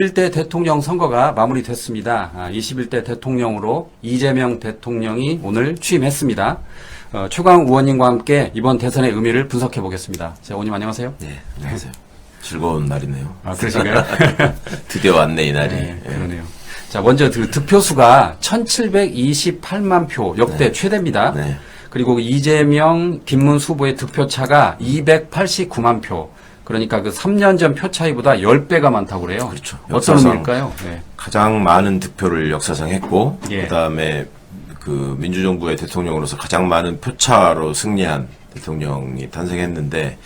21대 대통령 선거가 마무리됐습니다. 21대 대통령으로 이재명 대통령이 오늘 취임했습니다. 최강 의원님과 함께 이번 대선의 의미를 분석해 보겠습니다. 자, 의원님 안녕하세요. 네, 안녕하세요. 즐거운 날이네요. 아, 그러신가요? 드디어 왔네, 이 날이. 네, 그러네요. 자, 먼저 그 득표수가 1728만 표, 역대 네. 최대입니다. 네. 그리고 이재명, 김문수 후보의 득표차가 289만 표. 그러니까 그 3년 전 표 차이보다 10배가 많다고 그래요. 그렇죠. 어떤 역사상 의미일까요? 네. 가장 많은 득표를 역사상 했고, 예. 그다음에 그 민주정부의 대통령으로서 가장 많은 표차로 승리한 대통령이 탄생했는데,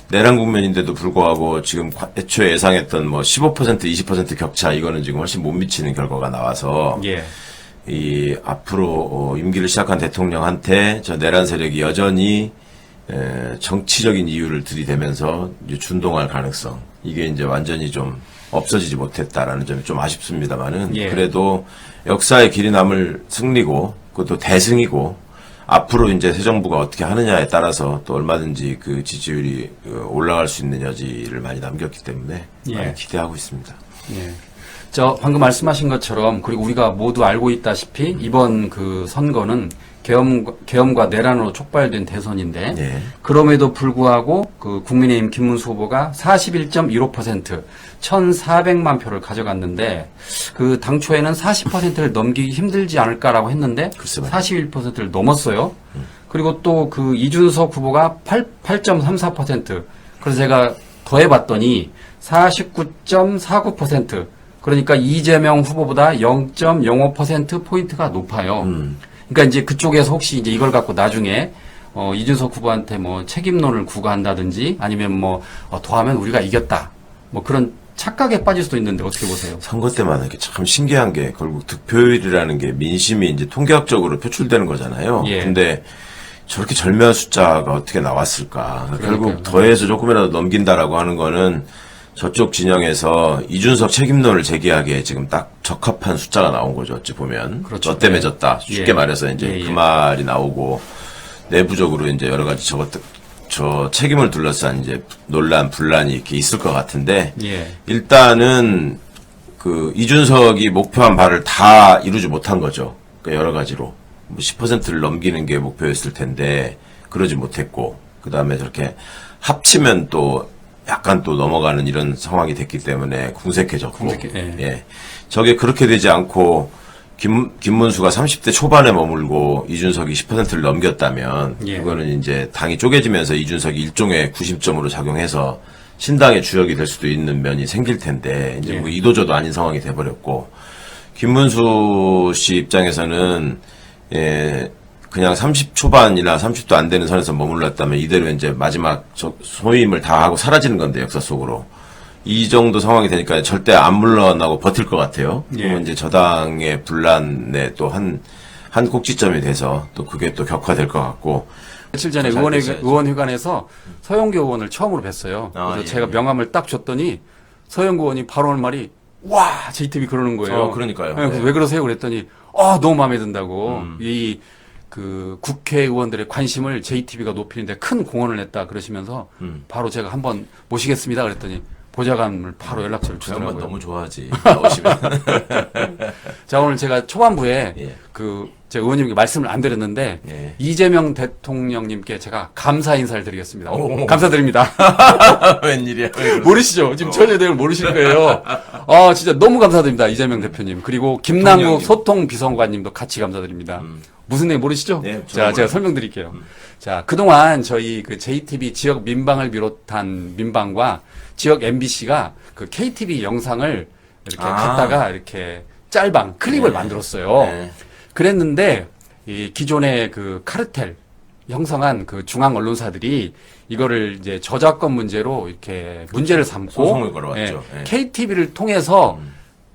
내란 국면인데도 불구하고 지금 애초에 예상했던 뭐 15%, 20% 격차, 이거는 지금 훨씬 못 미치는 결과가 나와서, 예. 이 앞으로 임기를 시작한 대통령한테 저 내란 세력이 여전히 정치적인 이유를 들이대면서 이제 준동할 가능성, 이게 이제 완전히 좀 없어지지 못했다라는 점이 좀 아쉽습니다만은, 예. 그래도 역사의 길이 남을 승리고 그것도 대승이고, 앞으로 이제 새 정부가 어떻게 하느냐에 따라서 또 얼마든지 그 지지율이 올라갈 수 있는 여지를 많이 남겼기 때문에 예. 많이 기대하고 있습니다. 예. 저 방금 말씀하신 것처럼, 그리고 우리가 모두 알고 있다시피 이번 그 선거는 계엄과 내란으로 촉발된 대선인데, 예. 그럼에도 불구하고 그 국민의힘 김문수 후보가 41.15%, 1,400만 표를 가져갔는데, 그 당초에는 40%를 넘기기 힘들지 않을까라고 했는데 글쎄 말이야. 41%를 넘었어요. 그리고 또 그 이준석 후보가 8.34%. 그래서 제가 더해봤더니 49.49%. 그러니까 이재명 후보보다 0.05% 포인트가 높아요. 그러니까 이제 그쪽에서 혹시 이제 이걸 갖고 나중에 이준석 후보한테 뭐 책임론을 구가한다든지, 아니면 뭐 더하면 우리가 이겼다, 뭐 그런 착각에 빠질 수도 있는데 어떻게 보세요? 선거 때마다 이게 참 신기한 게, 결국 득표율이라는 게 민심이 이제 통계학적으로 표출되는 거잖아요. 예. 근데 저렇게 절묘한 숫자가 어떻게 나왔을까? 그러니까요. 결국 더해서 조금이라도 넘긴다라고 하는 거는 저쪽 진영에서 이준석 책임론을 제기하기에 지금 딱 적합한 숫자가 나온 거죠. 어찌 보면. 그렇죠. 너 때문에 예. 졌다. 쉽게 예. 말해서 이제 예, 예. 그 말이 나오고, 내부적으로 이제 여러 가지 저 책임을 둘러싼 이제 논란, 분란이 이렇게 있을 것 같은데, 예. 일단은 그 이준석이 목표한 바를 다 이루지 못한 거죠. 그러니까 여러 가지로 10%를 넘기는 게 목표였을 텐데 그러지 못했고, 그 다음에 저렇게 합치면 또 약간 또 넘어가는 이런 상황이 됐기 때문에 궁색해졌고, 예. 예, 저게 그렇게 되지 않고 김문수가 30대 초반에 머물고 이준석이 10%를 넘겼다면, 예. 그거는 이제 당이 쪼개지면서 이준석이 일종의 구심점으로 작용해서 신당의 주역이 될 수도 있는 면이 생길 텐데, 이제 예. 뭐 이도저도 아닌 상황이 돼버렸고, 김문수 씨 입장에서는 그냥 30 초반이나 30도 안 되는 선에서 머물렀다면 이대로 이제 마지막 소임을 다 하고 사라지는 건데, 역사 속으로. 이 정도 상황이 되니까 절대 안 물러나고 버틸 것 같아요. 예. 그러면 이제 저당의 분란에 또 한 꼭지점이 돼서 또 그게 또 격화될 것 같고. 며칠 전에 잘 됐어야죠. 의원회관에서 서영교 의원을 처음으로 뵀어요. 아, 그래서 예, 제가 예. 명함을 딱 줬더니 서영교 의원이 바로 할 말이, 와, JTB 그러는 거예요. 그러니까요. 네, 네. 왜 그러세요? 그랬더니, 너무 마음에 든다고. 그 국회의원들의 관심을 JTB가 높이는데 큰 공헌을 했다 그러시면서, 바로 제가 한번 모시겠습니다 그랬더니 보좌관을 바로 연락처를 그 양반 주더라고요. 너무 좋아하지. 나오시면. 자, 오늘 제가 초반부에 예. 제가 의원님께 말씀을 안 드렸는데, 예. 이재명 대통령님께 제가 감사 인사를 드리겠습니다. 오. 감사드립니다. 웬일이야. 모르시죠? 지금 전혀 내용을 모르실 거예요. 진짜 너무 감사드립니다. 이재명 대표님. 그리고 김남국 대통령님. 소통비서관님도 같이 감사드립니다. 무슨 내용 모르시죠? 네, 자, 저도 제가 몰라요. 설명드릴게요. 자, 그동안 저희 그 JTB 지역 민방을 비롯한 민방과 지역 MBC가 그 KTV 영상을 이렇게 갖다가 이렇게 짤방, 클립을 네. 만들었어요. 네. 그랬는데, 이 기존의 그 카르텔 형성한 그 중앙 언론사들이 이거를 이제 저작권 문제로 이렇게 문제를 삼고 소송을 걸어왔죠. 예. KTV를 통해서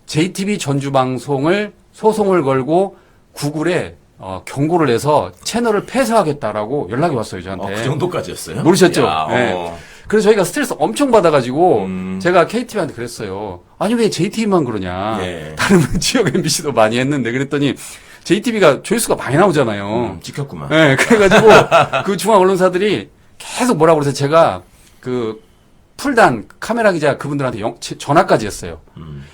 JTB 전주 방송을 소송을 걸고 구글에 경고를 해서 채널을 폐쇄하겠다라고 연락이 왔어요, 저한테. 그 정도까지였어요? 모르셨죠? 야, 네. 그래서 저희가 스트레스 엄청 받아가지고 제가 KTV한테 그랬어요. 아니 왜 JTB만 그러냐? 예. 다른 지역 MBC도 많이 했는데, 그랬더니 JTB가 조회수가 많이 나오잖아요. 찍혔구만. 네, 그래가지고 그 중앙 언론사들이 계속 뭐라고 그래서 제가 그 풀단 카메라 기자 그분들한테 전화까지 했어요.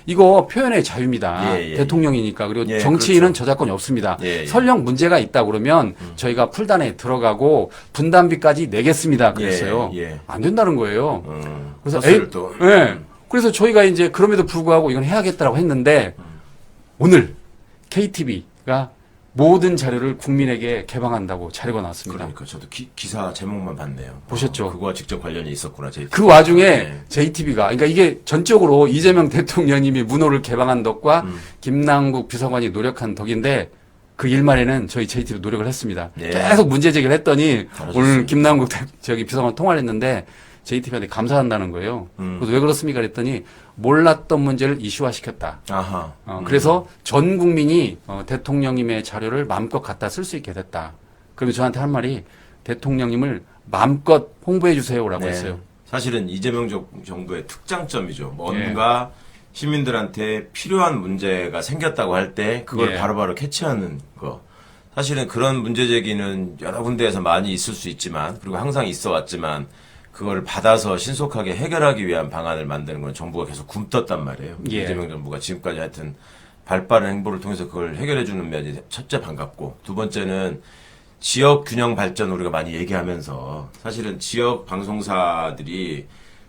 이거 표현의 자유입니다. 예, 예, 대통령이니까. 그리고 예, 정치인은 그렇죠. 저작권이 없습니다. 예, 예. 설령 문제가 있다 그러면 저희가 풀단에 들어가고 분담비까지 내겠습니다. 그랬어요. 예, 예. 안 된다는 거예요. 그래서 버스를 또. 예. 그래서 저희가 이제 그럼에도 불구하고 이건 해야겠다라고 했는데 오늘 KTV가 모든 자료를 국민에게 개방한다고 자료가 나왔습니다. 그러니까 저도 기사 제목만 봤네요. 보셨죠? 그거와 직접 관련이 있었구나. JTV. 그 와중에 네. JTB가 그러니까 이게 전적으로 이재명 대통령님이 문호를 개방한 덕과 김남국 비서관이 노력한 덕인데 그 일말에는 저희 JTB 노력을 했습니다. 네. 계속 문제 제기를 했더니 잘하셨어요. 오늘 김남국 비서관 통화를 했는데 JTB한테 감사한다는 거예요. 그래서 왜 그렇습니까? 그랬더니 몰랐던 문제를 이슈화시켰다. 아하. 그래서 전 국민이 대통령님의 자료를 마음껏 갖다 쓸 수 있게 됐다. 그러면 저한테 한 말이 대통령님을 마음껏 홍보해 주세요라고 네. 했어요. 사실은 이재명 정부의 특장점이죠. 뭔가 시민들한테 필요한 문제가 생겼다고 할 때 그걸 예. 바로바로 캐치하는 거. 사실은 그런 문제 제기는 여러 군데에서 많이 있을 수 있지만 그리고 항상 있어 왔지만 그걸 받아서 신속하게 해결하기 위한 방안을 만드는 건 정부가 계속 굼떴단 말이에요. 예. 이재명 정부가 지금까지 하여튼 발빠른 행보를 통해서 그걸 해결해 주는 면이 첫째 반갑고 두 번째는 지역 균형 발전 우리가 많이 얘기하면서 사실은 지역 방송사들이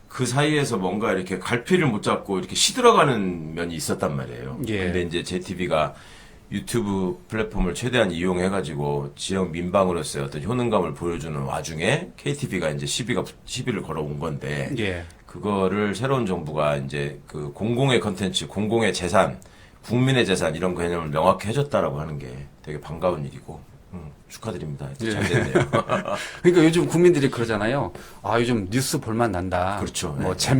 그 사이에서 뭔가 이렇게 갈피를 못 잡고 이렇게 시들어가는 면이 있었단 말이에요. 예. 근데 이제 JTB가 유튜브 플랫폼을 최대한 이용해가지고 지역 민방으로서의 어떤 효능감을 보여주는 와중에 KTV가 이제 시비를 걸어온 건데 예. 그거를 새로운 정부가 이제 그 공공의 컨텐츠, 공공의 재산, 국민의 재산 이런 개념을 명확히 해줬다라고 하는 게 되게 반가운 일이고 축하드립니다. 잘 됐네요. 그러니까 요즘 국민들이 그러잖아요. 아, 요즘 뉴스 볼만 난다. 그렇죠. 뭐, 네.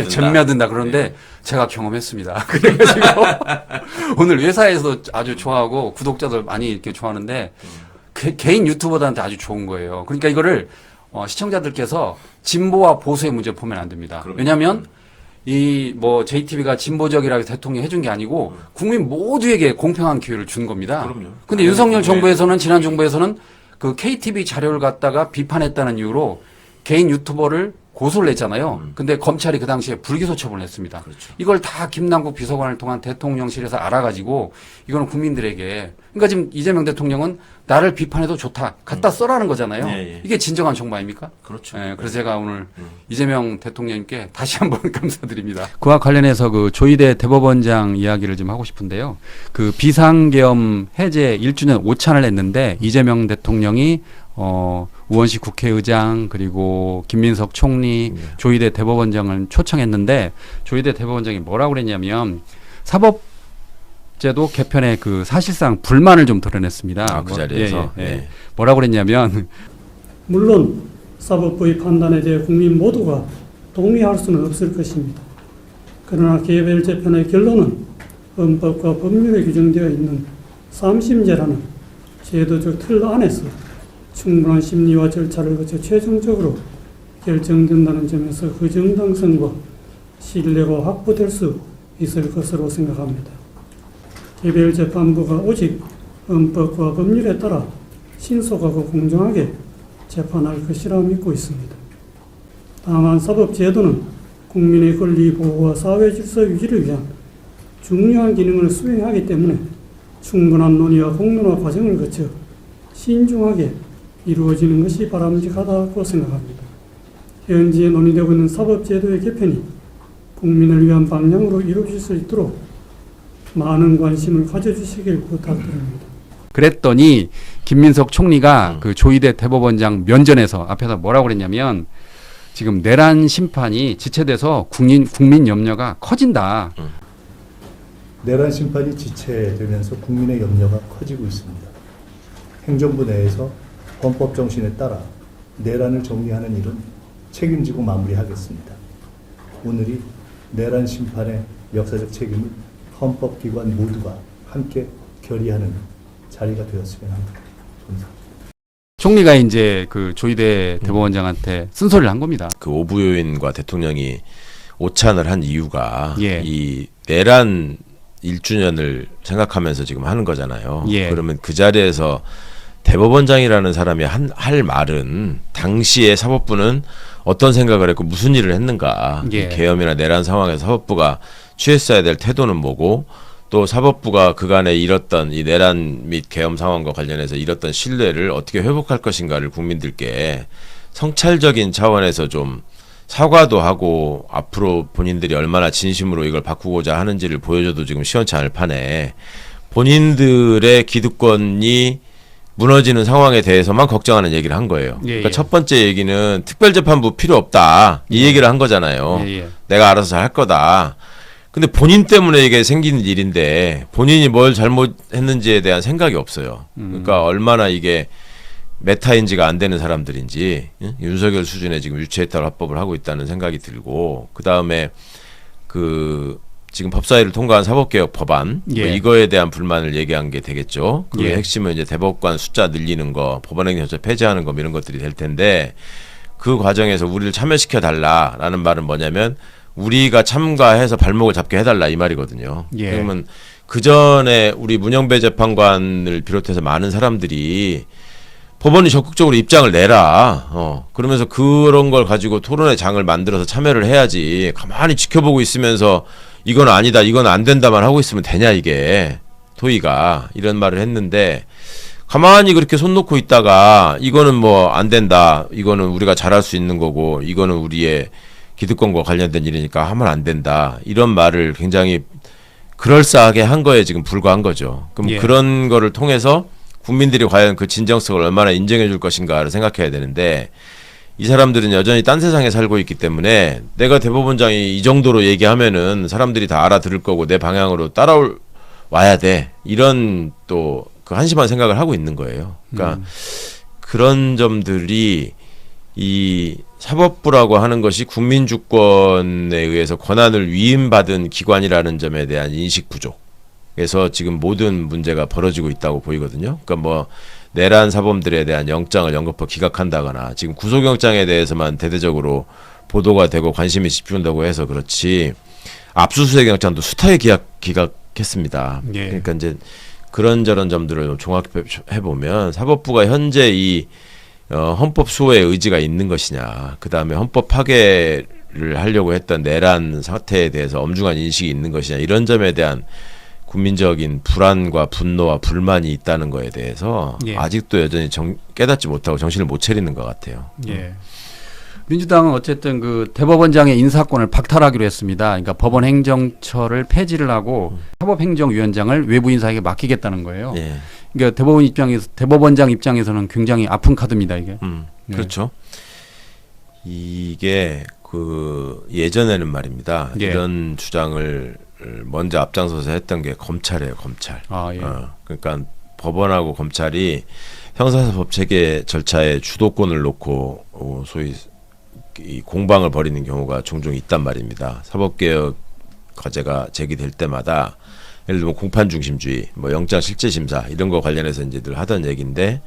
잼며든다. 그런데 제가 경험했습니다. 그래가지고 오늘 회사에서 아주 좋아하고 구독자들 많이 이렇게 좋아하는데 개인 유튜버들한테 아주 좋은 거예요. 그러니까 이거를 시청자들께서 진보와 보수의 문제 보면 안 됩니다. 그럼요. 왜냐하면 이 뭐 JTB가 진보적이라고 대통령이 해준 게 아니고 국민 모두에게 공평한 기회를 준 겁니다. 그럼요. 근데 윤석열 정부에서는 지난 정부에서는 그 KTV 자료를 갖다가 비판했다는 이유로 개인 유튜버를 고소를 했잖아요. 근데 검찰이 그 당시에 불기소 처분을 했습니다. 그렇죠. 이걸 다 김남국 비서관을 통한 대통령실에서 알아가지고 이거는 국민들에게 그러니까 지금 이재명 대통령은 나를 비판해도 좋다. 갖다 써라는 거잖아요. 예, 예. 이게 진정한 정부 아닙니까? 그렇죠. 예, 그래서 제가 오늘 이재명 대통령님께 다시 한번 감사드립니다. 그와 관련해서 그 조희대 대법원장 이야기를 좀 하고 싶은데요. 그 비상계엄 해제 1주년 오찬을 했는데 이재명 대통령이 우원식 국회의장 그리고 김민석 총리, 조희대 대법원장을 초청했는데 조희대 대법원장이 뭐라고 그랬냐면 사법제도 개편에 그 사실상 불만을 좀 드러냈습니다. 아, 그 자리에서? 예, 예. 예. 뭐라고 그랬냐면 물론 사법부의 판단에 대해 국민 모두가 동의할 수는 없을 것입니다. 그러나 개별 재판의 결론은 헌법과 법률에 규정되어 있는 삼심제라는 제도적 틀 안에서 충분한 심리와 절차를 거쳐 최종적으로 결정된다는 점에서 그 정당성과 신뢰가 확보될 수 있을 것으로 생각합니다. 개별 재판부가 오직 헌법과 법률에 따라 신속하고 공정하게 재판할 것이라 믿고 있습니다. 다만 사법제도는 국민의 권리 보호와 사회 질서 유지를 위한 중요한 기능을 수행하기 때문에 충분한 논의와 공론화 과정을 거쳐 신중하게 이루어지는 것이 바람직하다고 생각합니다. 현재 논의되고 있는 사법제도의 개편이 국민을 위한 방향으로 이루어질 수 있도록 많은 관심을 가져주시길 부탁드립니다. 그랬더니 김민석 총리가 그 조희대 대법원장 면전에서 앞에서 뭐라고 그랬냐면 지금 내란 심판이 지체돼서 국민 염려가 커진다. 내란 심판이 지체되면서 국민의 염려가 커지고 있습니다. 행정부 내에서 헌법 정신에 따라 내란을 정리하는 일은 책임지고 마무리하겠습니다. 오늘이 내란 심판의 역사적 책임을 헌법기관 모두가 함께 결의하는 자리가 되었으면 합니다. 감사합니다. 총리가 이제 그 조희대 대법원장한테 쓴소리를 한 겁니다. 그 오부요인과 대통령이 오찬을 한 이유가 예. 이 내란 1주년을 생각하면서 지금 하는 거잖아요. 예. 그러면 그 자리에서 대법원장이라는 사람이 할 말은 당시에 사법부는 어떤 생각을 했고 무슨 일을 했는가. 예. 이 계엄이나 내란 상황에서 사법부가 취했어야 될 태도는 뭐고 또 사법부가 그간에 잃었던 이 내란 및 계엄 상황과 관련해서 잃었던 신뢰를 어떻게 회복할 것인가를 국민들께 성찰적인 차원에서 좀 사과도 하고 앞으로 본인들이 얼마나 진심으로 이걸 바꾸고자 하는지를 보여줘도 지금 시원치 않을 판에 본인들의 기득권이 무너지는 상황에 대해서만 걱정하는 얘기를 한 거예요. 예, 그러니까 예. 첫 번째 얘기는 특별재판부 필요 없다. 이 얘기를 한 거잖아요. 예, 예. 내가 알아서 잘 할 거다. 근데 본인 때문에 이게 생기는 일인데 본인이 뭘 잘못했는지에 대한 생각이 없어요. 그러니까 얼마나 이게 메타인지가 안 되는 사람들인지 윤석열 수준의 지금 유체이탈 화법을 하고 있다는 생각이 들고 그 다음에 그 지금 법사위를 통과한 사법개혁 법안 예. 뭐 이거에 대한 불만을 얘기한 게 되겠죠. 그 예. 핵심은 이제 대법관 숫자 늘리는 거, 법원행정처 폐지하는 거 이런 것들이 될 텐데 그 과정에서 우리를 참여시켜 달라라는 말은 뭐냐면 우리가 참가해서 발목을 잡게 해달라 이 말이거든요. 예. 그러면 그 전에 우리 문영배 재판관을 비롯해서 많은 사람들이 법원이 적극적으로 입장을 내라. 그러면서 그런 걸 가지고 토론의 장을 만들어서 참여를 해야지. 가만히 지켜보고 있으면서 이건 아니다, 이건 안 된다만 하고 있으면 되냐 이게 토의가 이런 말을 했는데 가만히 그렇게 손 놓고 있다가 이거는 뭐 안 된다, 이거는 우리가 잘할 수 있는 거고 이거는 우리의 기득권과 관련된 일이니까 하면 안 된다 이런 말을 굉장히 그럴싸하게 한 거에 지금 불과한 거죠. 그럼 예. 그런 거를 통해서 국민들이 과연 그 진정성을 얼마나 인정해 줄 것인가를 생각해야 되는데 이 사람들은 여전히 딴 세상에 살고 있기 때문에 내가 대법원장이 이 정도로 얘기하면은 사람들이 다 알아들을 거고 내 방향으로 따라와야 돼 이런 또 그 한심한 생각을 하고 있는 거예요. 그러니까 그런 점들이 이 사법부라고 하는 것이 국민주권에 의해서 권한을 위임받은 기관이라는 점에 대한 인식 부족에서 지금 모든 문제가 벌어지고 있다고 보이거든요. 그러니까 뭐 내란 사범들에 대한 영장을 연거푸 기각한다거나 지금 구속영장에 대해서만 대대적으로 보도가 되고 관심이 집중된다고 해서 그렇지 압수수색 영장도 숱하게 기각했습니다. 예. 그러니까 이제 그런저런 점들을 좀 종합해 보면 사법부가 현재 이 헌법 수호의 의지가 있는 것이냐, 그 다음에 헌법 파괴를 하려고 했던 내란 사태에 대해서 엄중한 인식이 있는 것이냐 이런 점에 대한 국민적인 불안과 분노와 불만이 있다는 거에 대해서 예. 아직도 여전히 깨닫지 못하고 정신을 못 차리는 것 같아요. 예. 민주당은 어쨌든 그 대법원장의 인사권을 박탈하기로 했습니다. 그러니까 법원 행정처를 폐지를 하고 사법행정위원장을 외부 인사에게 맡기겠다는 거예요. 예. 그러니까 대법원장 입장에서는 굉장히 아픈 카드입니다, 이게. 네. 그렇죠. 이게 그 예전에는 말입니다. 예. 이런 주장을 먼저 앞장서서 했던 게 검찰이에요, 검찰. 아, 예. 그러니까 법원하고 검찰이 형사사법 체계 절차에 주도권을 놓고 소위 이 공방을 벌이는 경우가 종종 있단 말입니다. 사법개혁 과제가 제기될 때마다 예를 들면 공판 중심주의, 뭐 영장 실제 심사 이런 거 관련해서 이제 늘 하던 얘기인데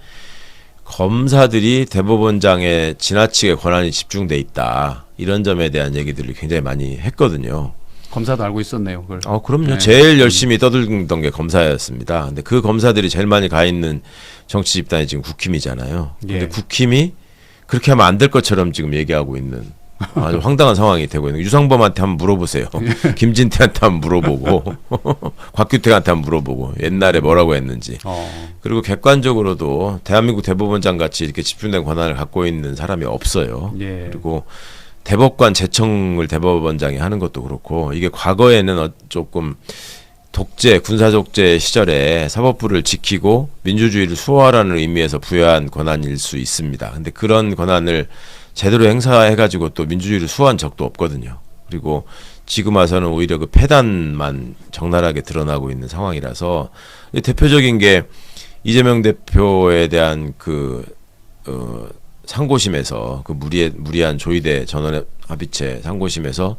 검사들이 대법원장에 지나치게 권한이 집중돼 있다 이런 점에 대한 얘기들을 굉장히 많이 했거든요. 검사도 알고 있었네요, 그걸. 그럼요. 네. 제일 열심히 떠들던 게 검사였습니다. 근데 그 검사들이 제일 많이 가 있는 정치 집단이 지금 국힘이잖아요. 근데 예. 국힘이 그렇게 하면 안 될 것처럼 지금 얘기하고 있는 아주 황당한 상황이 되고 있는. 유상범한테 한번 물어보세요. 김진태한테 한번 물어보고 곽규택한테 한번 물어보고 옛날에 뭐라고 했는지. 그리고 객관적으로도 대한민국 대법원장 같이 이렇게 집중된 권한을 갖고 있는 사람이 없어요. 예. 그리고 대법관 제청을 대법원장이 하는 것도 그렇고 이게 과거에는 조금 독재, 군사독재 시절에 사법부를 지키고 민주주의를 수호하라는 의미에서 부여한 권한일 수 있습니다. 근데 그런 권한을 제대로 행사해가지고 또 민주주의를 수호한 적도 없거든요. 그리고 지금 와서는 오히려 그 폐단만 적나라하게 드러나고 있는 상황이라서 대표적인 게 이재명 대표에 대한 그 상고심에서 그 무리한 조의대 전원 합의체 상고심에서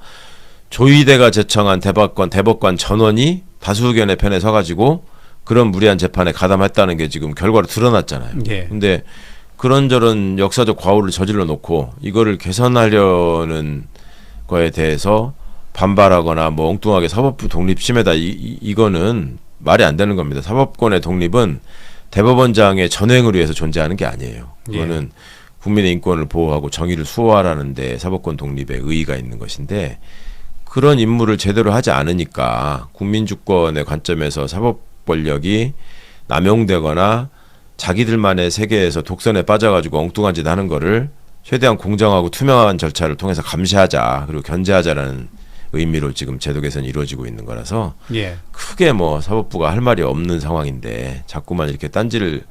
조의대가 제청한 대법관 전원이 다수 의견의 편에 서가지고 그런 무리한 재판에 가담했다는 게 지금 결과로 드러났잖아요. 예. 근데 그런저런 역사적 과오를 저질러 놓고 이거를 개선하려는 거에 대해서 반발하거나 뭐 엉뚱하게 사법부 독립 침해다 이거는 말이 안 되는 겁니다. 사법권의 독립은 대법원장의 전횡을 위해서 존재하는 게 아니에요. 그거는 국민의 인권을 보호하고 정의를 수호하라는 데 사법권 독립에 의의가 있는 것인데 그런 임무를 제대로 하지 않으니까 국민주권의 관점에서 사법 권력이 남용되거나 자기들만의 세계에서 독선에 빠져가지고 엉뚱한 짓 하는 거를 최대한 공정하고 투명한 절차를 통해서 감시하자 그리고 견제하자라는 의미로 지금 제도 개선이 이루어지고 있는 거라서 예. 크게 뭐 사법부가 할 말이 없는 상황인데 자꾸만 이렇게 딴지를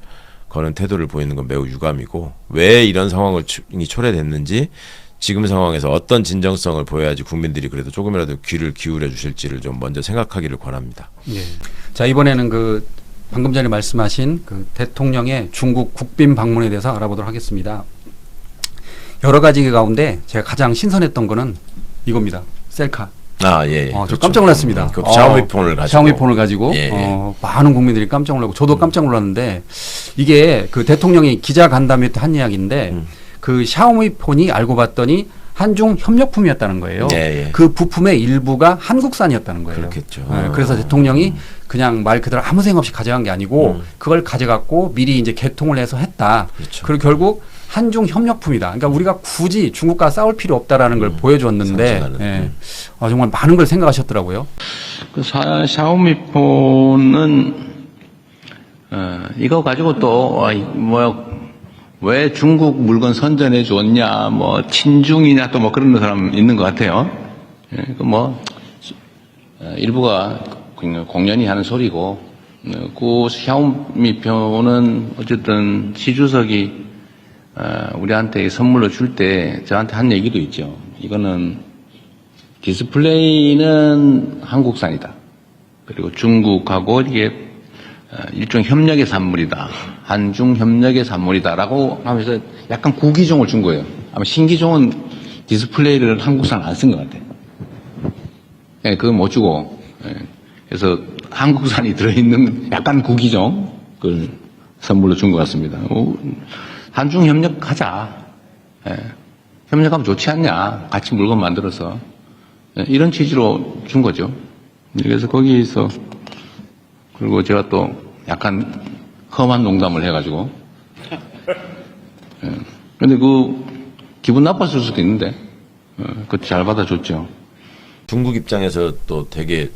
거는 태도를 보이는 건 매우 유감이고 왜 이런 상황이 초래됐는지 지금 상황에서 어떤 진정성을 보여야지 국민들이 그래도 조금이라도 귀를 기울여 주실지를 좀 먼저 생각하기를 권합니다. 예. 자, 이번에는 그 방금 전에 말씀하신 그 대통령의 중국 국빈 방문에 대해서 알아보도록 하겠습니다. 여러 가지 가운데 제가 가장 신선했던 거는 이겁니다. 셀카. 아, 예. 예. 저 깜짝 놀랐습니다. 그 샤오미 폰을 가지고. 샤오미 폰을 가지고 예, 예. 많은 국민들이 깜짝 놀라고 저도 깜짝 놀랐는데 이게 그 대통령이 기자 간담회 때 한 이야기인데 그 샤오미 폰이 알고 봤더니 한중 협력품이었다는 거예요. 예, 예. 그 부품의 일부가 한국산이었다는 거예요. 그렇겠죠. 네, 그래서 대통령이 그냥 말 그대로 아무 생각 없이 가져간 게 아니고 그걸 가져갔고 미리 이제 개통을 해서 했다. 그렇죠. 그리고 결국 한중 협력품이다. 그러니까 우리가 굳이 중국과 싸울 필요 없다라는 걸 보여줬는데 상징하는, 정말 많은 걸 생각하셨더라고요. 그 샤오미 폰은 이거 가지고 또 왜 중국 물건 선전해 줬냐, 뭐 친중이냐 또 뭐 그런 사람 있는 것 같아요. 일부가 공연히 하는 소리고, 그 샤오미 폰은 어쨌든 시 주석이 우리한테 선물로 줄 때 저한테 한 얘기도 있죠. 이거는 디스플레이는 한국산이다. 그리고 중국하고 이게 일종 협력의 산물이다. 한중 협력의 산물이다라고 하면서 약간 구기종을 준 거예요. 아마 신기종은 디스플레이를 한국산 안 쓴 것 같아요. 예, 그건 못 주고. 예, 그래서 한국산이 들어있는 약간 구기종 그걸 선물로 준 것 같습니다. 한중 협력하자. 예, 협력하면 좋지 않냐. 같이 물건 만들어서. 예, 이런 취지로 준 거죠. 그래서 거기서 그리고 제가 또 약간 험한 농담을 해가지고. 예, 근데 기분 나빴을 수도 있는데, 그것도 잘 받아줬죠. 중국 입장에서 또 되게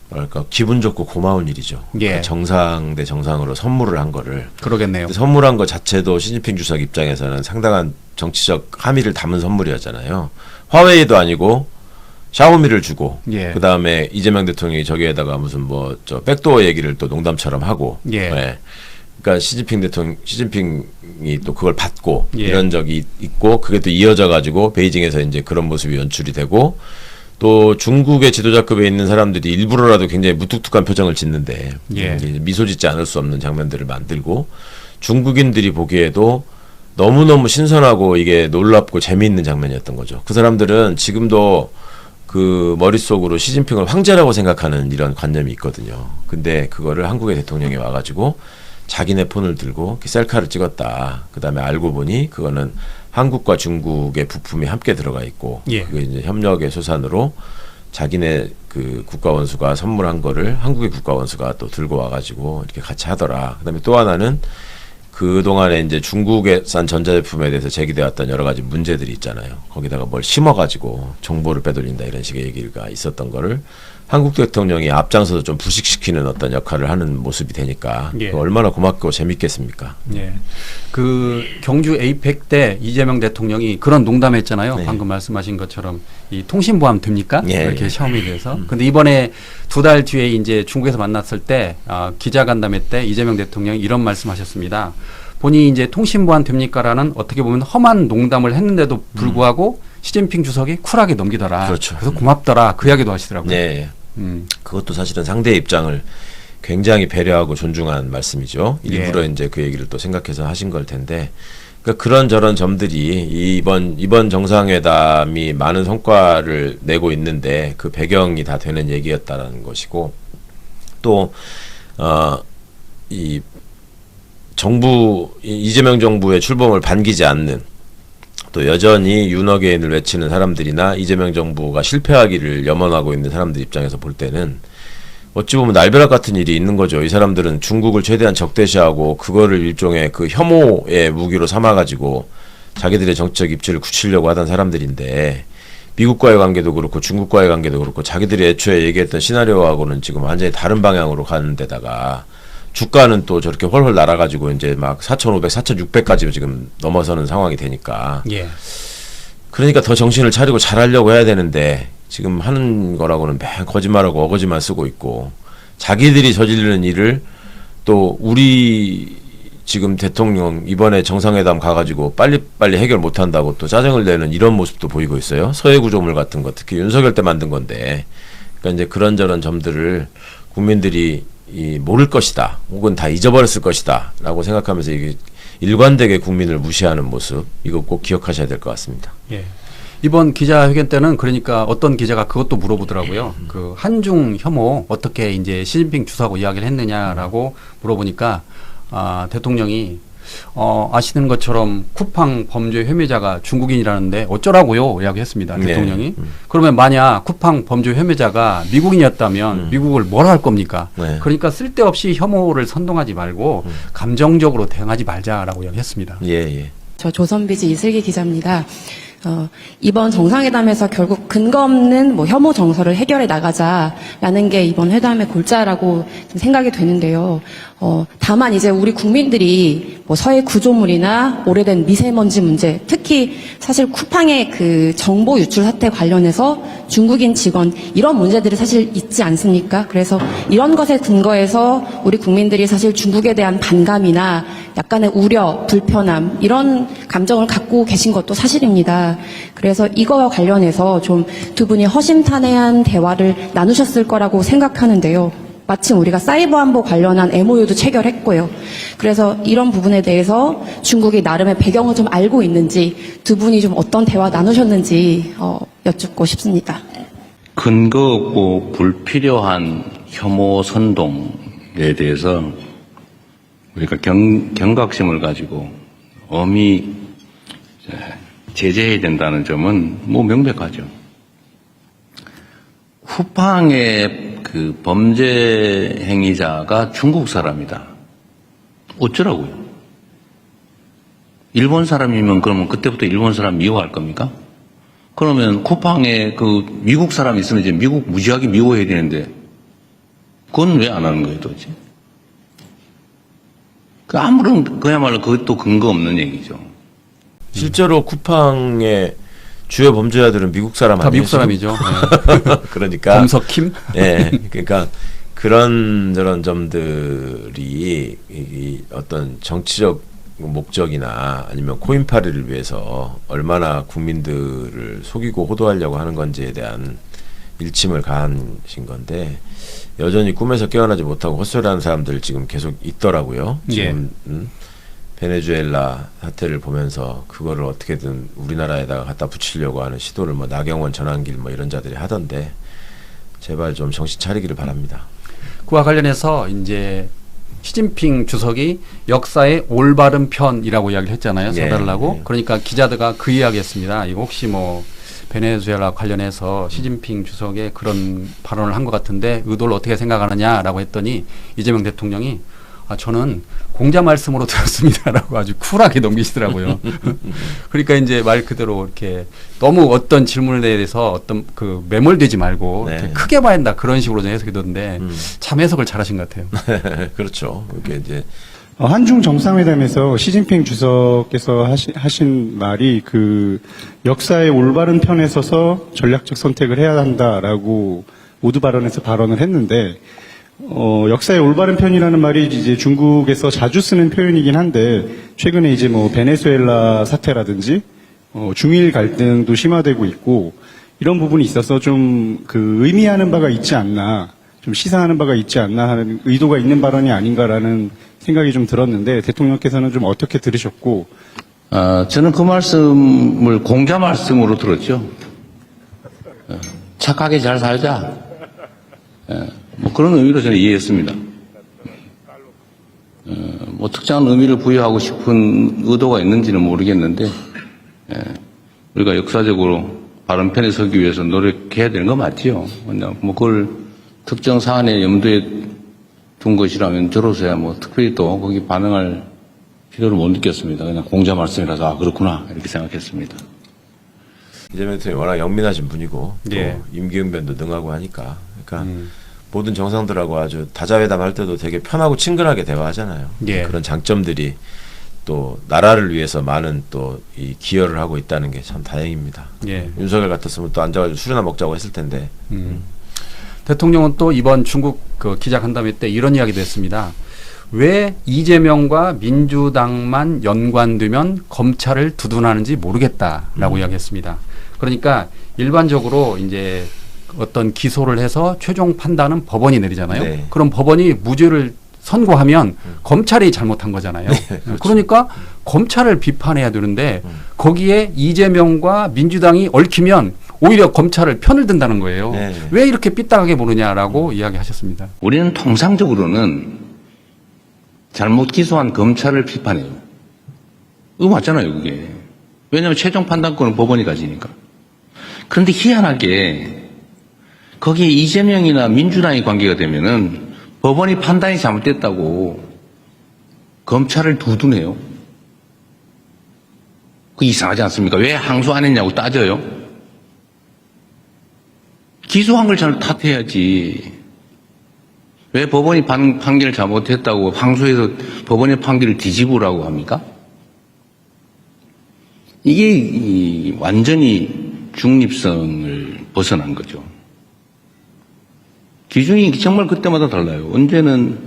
뭐랄까 기분 좋고 고마운 일이죠. 예. 그 정상 대 정상으로 선물을 한 거를. 그러겠네요. 선물한 것 자체도 시진핑 주석 입장에서는 상당한 정치적 함의를 담은 선물이었잖아요. 화웨이도 아니고 샤오미를 주고 예. 그다음에 이재명 대통령이 저기에다가 무슨 백도어 얘기를 또 농담처럼 하고 예. 그러니까 시진핑이 또 그걸 받고 예. 이런 적이 있고 그게 또 이어져 가지고 베이징에서 이제 그런 모습이 연출이 되고 또 중국의 지도자급에 있는 사람들이 일부러라도 굉장히 무뚝뚝한 표정을 짓는데 예. 미소 짓지 않을 수 없는 장면들을 만들고 중국인들이 보기에도 너무너무 신선하고 이게 놀랍고 재미있는 장면이었던 거죠. 그 사람들은 지금도 그 머릿속으로 시진핑을 황제라고 생각하는 이런 관념이 있거든요. 근데 그거를 한국의 대통령이 와가지고 자기네 폰을 들고 셀카를 찍었다. 그 다음에 알고 보니 그거는 한국과 중국의 부품이 함께 들어가 있고 예. 그게 이제 협력의 수산으로 자기네 그 국가원수가 선물한 거를 한국의 국가원수가 또 들고 와가지고 이렇게 같이 하더라. 그 다음에 또 하나는 그동안에 이제 중국산 전자제품에 대해서 제기되어 왔던 여러 가지 문제들이 있잖아요. 거기다가 뭘 심어가지고 정보를 빼돌린다 이런 식의 얘기가 있었던 거를 한국 대통령이 앞장서서 좀 부식시키는 어떤 역할을 하는 모습이 되니까 예. 얼마나 고맙고 재밌겠습니까? 예. 그 경주 에이펙 때 이재명 대통령이 그런 농담했잖아요. 네. 방금 말씀하신 것처럼 이 통신보안 됩니까? 예, 이렇게 예. 샤오미에 대해서. 근데 이번에 2달 뒤에 이제 중국에서 만났을 때 기자간담회 때 이재명 대통령이 이런 말씀하셨습니다. 본인이 이제 통신보안 됩니까라는 어떻게 보면 험한 농담을 했는데도 불구하고 시진핑 주석이 쿨하게 넘기더라. 그렇죠. 그래서 고맙더라. 그 이야기도 하시더라고요. 네. 그것도 사실은 상대의 입장을 굉장히 배려하고 존중한 말씀이죠. 일부러 예. 이제 그 얘기를 또 생각해서 하신 걸 텐데, 그러니까 그런저런 점들이 이번 정상회담이 많은 성과를 내고 있는데 그 배경이 다 되는 얘기였다라는 것이고, 또 이 정부 이재명 정부의 출범을 반기지 않는 또 여전히 윤어게인을 외치는 사람들이나 이재명 정부가 실패하기를 염원하고 있는 사람들 입장에서 볼 때는 어찌 보면 날벼락 같은 일이 있는 거죠. 이 사람들은 중국을 최대한 적대시하고 그거를 일종의 그 혐오의 무기로 삼아가지고 자기들의 정치적 입지를 굳히려고 하던 사람들인데 미국과의 관계도 그렇고 중국과의 관계도 그렇고 자기들이 애초에 얘기했던 시나리오하고는 지금 완전히 다른 방향으로 가는 데다가 주가는 또 저렇게 훨훨 날아가지고 이제 막 4,500, 4,600까지 지금 넘어서는 상황이 되니까 예. 그러니까 더 정신을 차리고 잘하려고 해야 되는데 지금 하는 거라고는 맨 거짓말하고 어거지만 쓰고 있고 자기들이 저지르는 일을 또 우리 지금 대통령 이번에 정상회담 가가지고 빨리빨리 해결 못한다고 또 짜증을 내는 이런 모습도 보이고 있어요. 서해 구조물 같은 거 특히 윤석열 때 만든 건데 그러니까 이제 그런저런 점들을 국민들이 모를 것이다 혹은 다 잊어버렸을 것이다 라고 생각하면서 이게 일관되게 국민을 무시하는 모습 이거 꼭 기억하셔야 될 것 같습니다. 예. 이번 기자회견 때는 그러니까 어떤 기자가 그것도 물어보더라고요. 그 한중 혐오 어떻게 이제 시진핑 주석하고 이야기를 했느냐라고 물어보니까 대통령이 아시는 것처럼 쿠팡 범죄 혐의자가 중국인이라는데 어쩌라고요? 이야기했습니다. 대통령이. 네. 그러면 만약 쿠팡 범죄 혐의자가 미국인이었다면 미국을 뭐라 할 겁니까? 네. 그러니까 쓸데없이 혐오를 선동하지 말고 감정적으로 대응하지 말자라고 이야기했습니다. 예. 저 조선비즈 이슬기 기자입니다. 이번 정상회담에서 결국 근거 없는 혐오 정서를 해결해 나가자라는 게 이번 회담의 골자라고 생각이 되는데요. 다만 이제 우리 국민들이 서해 구조물이나 오래된 미세먼지 문제, 특히 사실 쿠팡의 그 정보 유출 사태 관련해서 중국인 직원 이런 문제들이 사실 있지 않습니까? 그래서 이런 것에 근거해서 우리 국민들이 사실 중국에 대한 반감이나 약간의 우려, 불편함 이런 감정을 갖고 계신 것도 사실입니다. 그래서 이거와 관련해서 좀 두 분이 허심탄회한 대화를 나누셨을 거라고 생각하는데요. 마침 우리가 사이버 안보 관련한 MOU도 체결했고요. 그래서 이런 부분에 대해서 중국이 나름의 배경을 좀 알고 있는지 두 분이 좀 어떤 대화 나누셨는지 여쭙고 싶습니다. 근거 없고 불필요한 혐오 선동에 대해서 우리가 경각심을 가지고 엄히 제재해야 된다는 점은 명백하죠. 쿠팡의 그 범죄 행위자가 중국 사람이다. 어쩌라고요? 일본 사람이면 그러면 그때부터 일본 사람 미워할 겁니까? 그러면 쿠팡에 그 미국 사람 있으면 이제 미국 무지하게 미워해야 되는데 그건 왜 안 하는 거예요, 도대체? 그야말로 그것도 근거 없는 얘기죠. 실제로 쿠팡의 주요 범죄자들은 미국 사람 다 아니에요? 미국 사람이죠. 그러니까 검석킴? 예, 그러니까 그런 점들이 이 어떤 정치적 목적이나 아니면 코인팔이를 위해서 얼마나 국민들을 속이고 호도하려고 하는 건지에 대한 일침을 가하신 건데 여전히 꿈에서 깨어나지 못하고 헛소리하는 사람들 지금 계속 있더라고요. 지금 베네수엘라 사태를 보면서 그거를 어떻게든 우리나라에다가 갖다 붙이려고 하는 시도를 나경원, 전한길 이런 자들이 하던데 제발 좀 정신 차리기를 바랍니다. 그와 관련해서 이제 시진핑 주석이 역사의 올바른 편이라고 이야기를 했잖아요. 써달라고. 예. 그러니까 기자들과 그 이야기했습니다. 이거 혹시 베네수엘라 관련해서 시진핑 주석의 그런 발언을 한 것 같은데 의도를 어떻게 생각하느냐라고 했더니 이재명 대통령이 저는 공자 말씀으로 들었습니다라고 아주 쿨하게 넘기시더라고요. 그러니까 이제 말 그대로 이렇게 너무 어떤 질문에 대해서 어떤 그 매몰되지 말고 네. 이렇게 크게 봐야 한다 그런 식으로 좀 해석이 되던데 참 해석을 잘하신 것 같아요. 그렇죠. 이게 이제 한중 정상회담에서 시진핑 주석께서 하신 말이 그 역사의 올바른 편에 서서 전략적 선택을 해야 한다라고 모두 발언에서 발언을 했는데 역사의 올바른 편이라는 말이 이제 중국에서 자주 쓰는 표현이긴 한데 최근에 이제 베네수엘라 사태라든지 중일 갈등도 심화되고 있고 이런 부분이 있어서 좀 그 의미하는 바가 있지 않나 좀 시사하는 바가 있지 않나 하는 의도가 있는 발언이 아닌가라는 생각이 좀 들었는데 대통령께서는 좀 어떻게 들으셨고 저는 그 말씀을 공자 말씀으로 들었죠. 착하게 잘 살자. 그런 의미로 저는 이해했습니다. 특정한 의미를 부여하고 싶은 의도가 있는지는 모르겠는데, 우리가 역사적으로 바른 편에 서기 위해서 노력해야 되는 거 맞지요. 그걸 특정 사안에 염두에 둔 것이라면 저로서야 특별히 또 거기 반응할 필요를 못 느꼈습니다. 그냥 공자 말씀이라서 아 그렇구나 이렇게 생각했습니다. 이재명 대통령이 워낙 영민하신 분이고 또 예. 임기응변도 능하고 하니까 그러니까 모든 정상들하고 아주 다자회담 할 때도 되게 편하고 친근하게 대화하잖아요. 예. 그런 장점들이 또 나라를 위해서 많은 또 이 기여를 하고 있다는 게 참 다행입니다. 예. 윤석열 같았으면 또 앉아가지고 술이나 먹자고 했을 텐데. 대통령은 또 이번 중국 그 기자간담회 때 이런 이야기도 했습니다. 왜 이재명과 민주당만 연관되면 검찰을 두둔하는지 모르겠다라고 이야기했습니다. 그러니까 일반적으로 이제 어떤 기소를 해서 최종 판단은 법원이 내리잖아요. 네. 그럼 법원이 무죄를 선고하면 검찰이 잘못한 거잖아요. 그렇죠. 그러니까 검찰을 비판해야 되는데 거기에 이재명과 민주당이 얽히면 오히려 검찰을 편을 든다는 거예요. 네. 왜 이렇게 삐딱하게 보느냐라고 이야기하셨습니다. 우리는 통상적으로는 잘못 기소한 검찰을 비판해요. 이거 맞잖아요, 그게. 왜냐하면 최종 판단권은 법원이 가지니까. 그런데 희한하게 거기에 이재명이나 민주당이 관계가 되면은 법원이 판단이 잘못됐다고 검찰을 두둔해요. 그 이상하지 않습니까? 왜 항소 안 했냐고 따져요. 기소한 걸 잘 탓해야지. 왜 법원이 판결을 잘못했다고 항소해서 법원의 판결을 뒤집으라고 합니까? 이게 완전히 중립성을 벗어난 거죠. 기준이 정말 그때마다 달라요. 언제는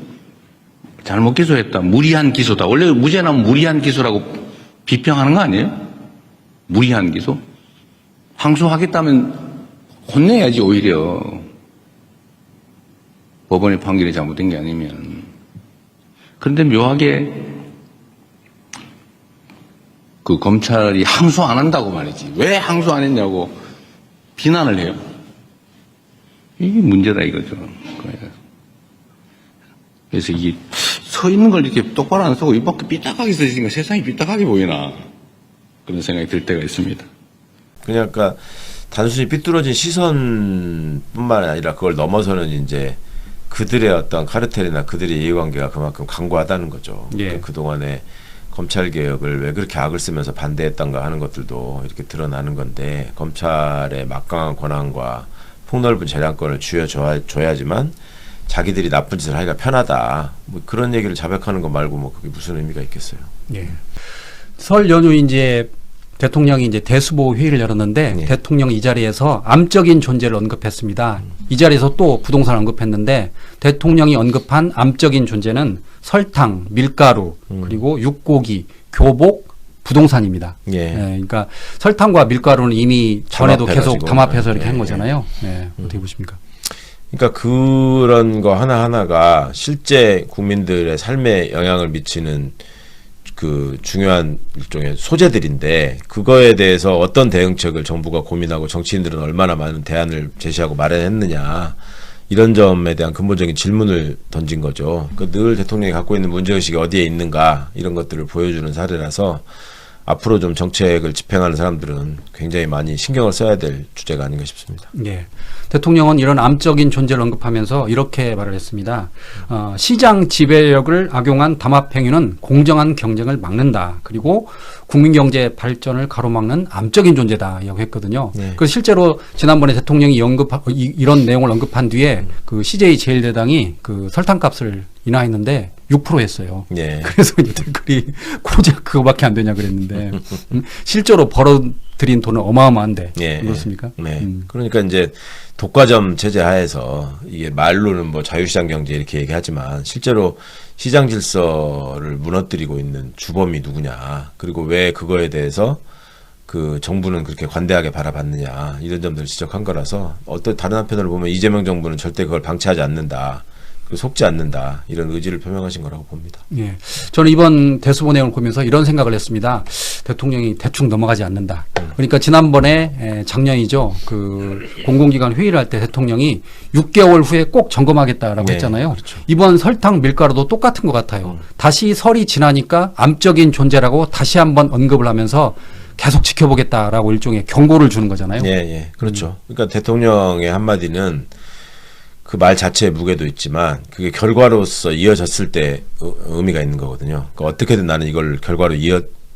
잘못 기소했다. 무리한 기소다. 원래 무죄 나면 무리한 기소라고 비평하는 거 아니에요? 무리한 기소? 항소하겠다면 혼내야지 오히려. 법원의 판결이 잘못된 게 아니면. 그런데 묘하게 그 검찰이 항소 안 한다고 말이지. 왜 항소 안 했냐고 비난을 해요. 이게 문제다 이거죠. 그래서 이게 서 있는 걸 이렇게 똑바로 안 쓰고 이밖에 삐딱하게 서 있으니까 세상이 삐딱하게 보이나 그런 생각이 들 때가 있습니다. 그러니까 단순히 삐뚤어진 시선뿐만 아니라 그걸 넘어서는 이제 그들의 어떤 카르텔이나 그들의 이해관계가 그만큼 강고하다는 거죠. 예. 그러니까 그동안에 검찰 개혁을 왜 그렇게 악을 쓰면서 반대했던가 하는 것들도 이렇게 드러나는 건데 그검찰의 막강한 권한과 폭넓은 재량권을 쥐어줘야지만 자기들이 나쁜 짓을 하기가 편하다. 뭐 그런 얘기를 자백하는 거 말고 뭐 그게 무슨 의미가 있겠어요. 예. 설 연휴 이제 대통령이 이제 대수보 회의를 열었는데 예. 대통령이 이 자리에서 암적인 존재를 언급했습니다. 이 자리에서 또 부동산 언급했는데 대통령이 언급한 암적인 존재는 설탕, 밀가루, 그리고 육고기, 교복, 부동산입니다. 예. 그러니까 설탕과 밀가루는 이미 전에도 계속 담합해가지고. 담합해서 이렇게 한 예. 거잖아요. 네. 어떻게 보십니까? 그러니까 그런 거 하나하나가 실제 국민들의 삶에 영향을 미치는 그 중요한 일종의 소재들인데 그거에 대해서 어떤 대응책을 정부가 고민하고 정치인들은 얼마나 많은 대안을 제시하고 마련했느냐 이런 점에 대한 근본적인 질문을 던진 거죠. 늘 대통령이 갖고 있는 문제의식이 어디에 있는가 이런 것들을 보여주는 사례라서 앞으로 좀 정책을 집행하는 사람들은 굉장히 많이 신경을 써야 될 주제가 아닌가 싶습니다. 예. 대통령은 이런 암적인 존재를 언급하면서 이렇게 말을 했습니다. 시장 지배력을 악용한 담합 행위는 공정한 경쟁을 막는다. 그리고 국민 경제 발전을 가로막는 암적인 존재다라고 했거든요. 네. 그래서 실제로 지난번에 대통령이 이런 내용을 언급한 뒤에 그 CJ 제일대당이 그 설탕값을 인하했는데 6% 했어요. 예. 그래서 이제 댓글이 고작 그거밖에 안 되냐 그랬는데 실제로 벌어들인 돈은 어마어마한데 예. 그렇습니까? 네. 그러니까 이제 독과점 체제 하에서 이게 말로는 뭐 자유시장 경제 이렇게 얘기하지만 실제로 시장 질서를 무너뜨리고 있는 주범이 누구냐. 그리고 왜 그거에 대해서 그 정부는 그렇게 관대하게 바라봤느냐. 이런 점들을 지적한 거라서 어떤 다른 한편으로 보면 이재명 정부는 절대 그걸 방치하지 않는다. 속지 않는다. 이런 의지를 표명하신 거라고 봅니다. 예. 저는 이번 대수보 내용을 보면서 이런 생각을 했습니다. 대통령이 대충 넘어가지 않는다. 그러니까 지난번에 작년이죠. 그 공공기관 회의를 할 때 대통령이 6개월 후에 꼭 점검하겠다라고 네, 했잖아요. 그렇죠. 이번 설탕 밀가루도 똑같은 것 같아요. 다시 설이 지나니까 암적인 존재라고 다시 한번 언급을 하면서 계속 지켜보겠다라고 일종의 경고를 주는 거잖아요. 예, 예. 그렇죠. 그러니까 대통령의 한마디는 그 말 자체의 무게도 있지만 그게 결과로서 이어졌을 때 의미가 있는 거거든요. 그러니까 어떻게든 나는 이걸 결과로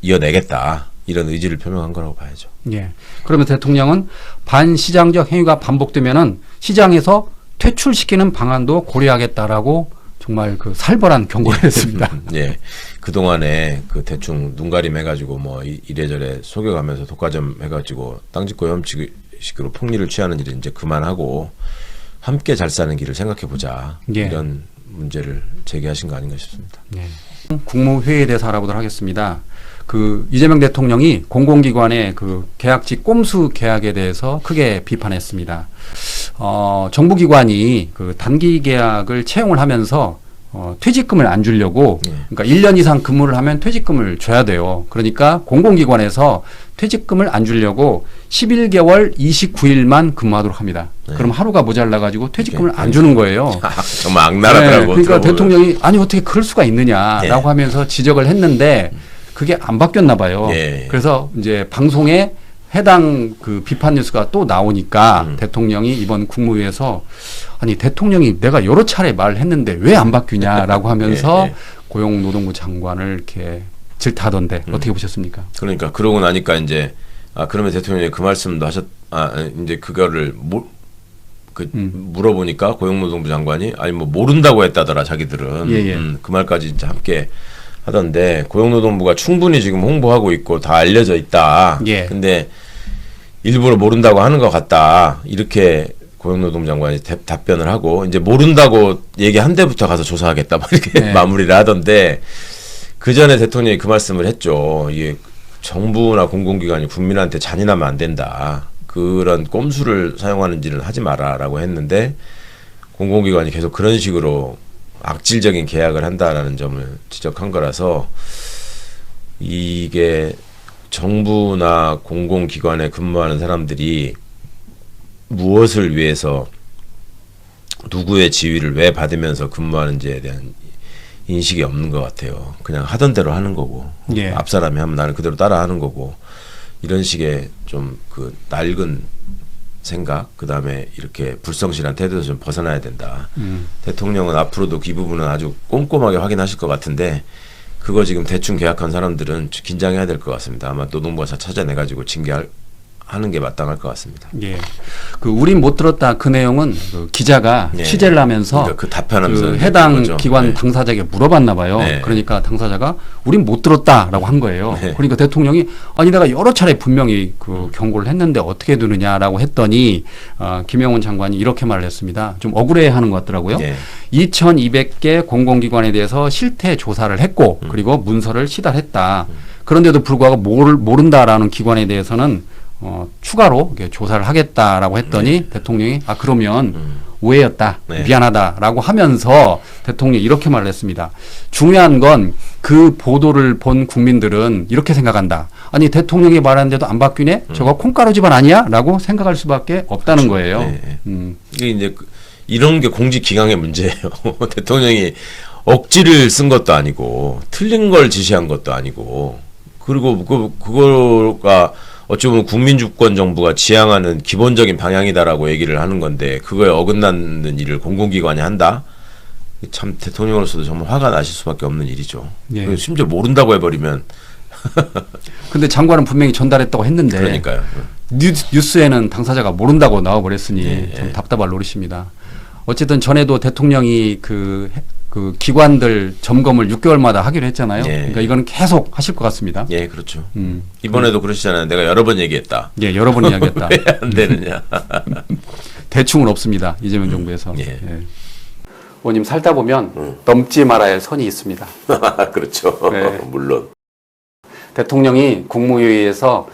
이어내겠다. 이런 의지를 표명한 거라고 봐야죠. 예. 그러면 대통령은 반시장적 행위가 반복되면은 시장에서 퇴출시키는 방안도 고려하겠다라고 정말 그 살벌한 경고를 했습니다. 예. 그동안에 그 대충 눈가림 해가지고 뭐 이래저래 속여가면서 독과점 해가지고 땅짓고 혐식으로 폭리를 취하는 일은 이제 그만하고 함께 잘 사는 길을 생각해보자. 예. 이런 문제를 제기하신 거 아닌가 싶습니다. 예. 국무회의에 대해서 알아보도록 하겠습니다. 그 이재명 대통령이 공공기관의 그 계약직 꼼수 계약에 대해서 크게 비판했습니다. 정부기관이 그 단기 계약을 채용을 하면서 퇴직금을 안 주려고 그러니까 1년 이상 근무를 하면 퇴직금을 줘야 돼요. 그러니까 공공기관에서 퇴직금을 안 주려고 11개월 29일만 근무하도록 합니다. 그럼 하루가 모자라가지고 퇴직금을 안 주는 거예요. 정말 악랄하더라고. 그러니까 들어보면. 대통령이 아니 어떻게 그럴 수가 있느냐라고 하면서 지적을 했는데 그게 안 바뀌었나 봐요. 예. 그래서 이제 방송에 해당 그 비판 뉴스가 또 나오니까 대통령이 이번 국무회의에서 아니 대통령이 내가 여러 차례 말을 했는데 왜 안 바뀌냐라고 하면서 예. 고용노동부 장관을 이렇게 질타하던데 어떻게 보셨습니까? 그러니까 그러고 나니까 이제 그러면 대통령이 그 말씀도 이제 그거를 물어보니까 고용노동부 장관이 아니 뭐 모른다고 했다더라 자기들은. 예. 그 말까지 이제 함께 하던데 고용노동부가 충분히 지금 홍보하고 있고 다 알려져 있다. 예. 근데 일부러 모른다고 하는 것 같다. 이렇게 고용노동부 장관이 답변을 하고 이제 모른다고 얘기한 데부터 가서 조사하겠다. 막 이렇게 네. 마무리를 하던데 그 전에 대통령이 그 말씀을 했죠. 이게 정부나 공공기관이 국민한테 잔인하면 안 된다. 그런 꼼수를 사용하는 일은 하지 마라라고 했는데 공공기관이 계속 그런 식으로 악질적인 계약을 한다라는 점을 지적한 거라서 이게 정부나 공공기관에 근무하는 사람들이 무엇을 위해서 누구의 지위를 왜 받으면서 근무하는지에 대한 인식이 없는 것 같아요. 그냥 하던 대로 하는 거고 예. 앞 사람이 하면 나는 그대로 따라 하는 거고 이런 식의 좀 그 낡은 생각, 그 다음에 이렇게 불성실한 태도에서 좀 벗어나야 된다. 대통령은 앞으로도 그 부분은 아주 꼼꼼하게 확인하실 것 같은데 그거 지금 대충 계약한 사람들은 긴장해야 될 것 같습니다. 아마 노동부가 찾아내가지고 징계하는 게 마땅할 것 같습니다. 예. 그 우린 못 들었다 그 내용은 그 기자가 네. 취재를 하면서 그러니까 그 답변하면서 그 해당 거죠. 기관 네. 당사자에게 물어봤나 봐요. 네. 그러니까 당사자가 우린 못 들었다라고 한 거예요. 네. 그러니까 대통령이 아니 내가 여러 차례 분명히 그 경고를 했는데 어떻게 두느냐라고 했더니 김영훈 장관이 이렇게 말을 했습니다. 좀 억울해하는 것 같더라고요. 네. 2,200개 공공기관에 대해서 실태 조사를 했고 그리고 문서를 시달했다. 그런데도 불구하고 모른다라는 기관에 대해서는 추가로 이렇게 조사를 하겠다라고 했더니 대통령이 그러면 오해였다. 네. 미안하다라고 하면서 대통령이 이렇게 말을 했습니다. 중요한 건 그 보도를 본 국민들은 이렇게 생각한다. 아니 대통령이 말하는데도 안 바뀌네? 저거 콩가루 집안 아니야? 라고 생각할 수밖에 없다는 거예요. 네. 이게 이제 이런 게 공직 기강의 문제예요. 대통령이 억지를 쓴 것도 아니고 틀린 걸 지시한 것도 아니고 그리고 그거가 어찌 보면 국민주권 정부가 지향하는 기본적인 방향이다라고 얘기를 하는 건데 그거에 어긋나는 일을 공공기관이 한다? 참 대통령으로서도 정말 화가 나실 수밖에 없는 일이죠. 예. 그리고 심지어 모른다고 해버리면 근데 장관은 분명히 전달했다고 했는데 그러니까요. 뉴스에는 당사자가 모른다고 나와버렸으니 예, 참 예. 답답할 노릇입니다. 어쨌든 전에도 대통령이 그 기관들 점검을 6개월마다 하기로 했잖아요. 예. 그러니까 이거는 계속 하실 것 같습니다. 예, 그렇죠. 이번에도 그러시잖아요. 내가 여러 번 얘기했다. 예, 여러 번 이야기했다. 왜 안 되느냐. 대충은 없습니다. 이재명 정부에서. 예. 예. 의원님 살다 보면 넘지 말아야 할 선이 있습니다. 그렇죠. 네. 물론. 대통령이 국무회의에서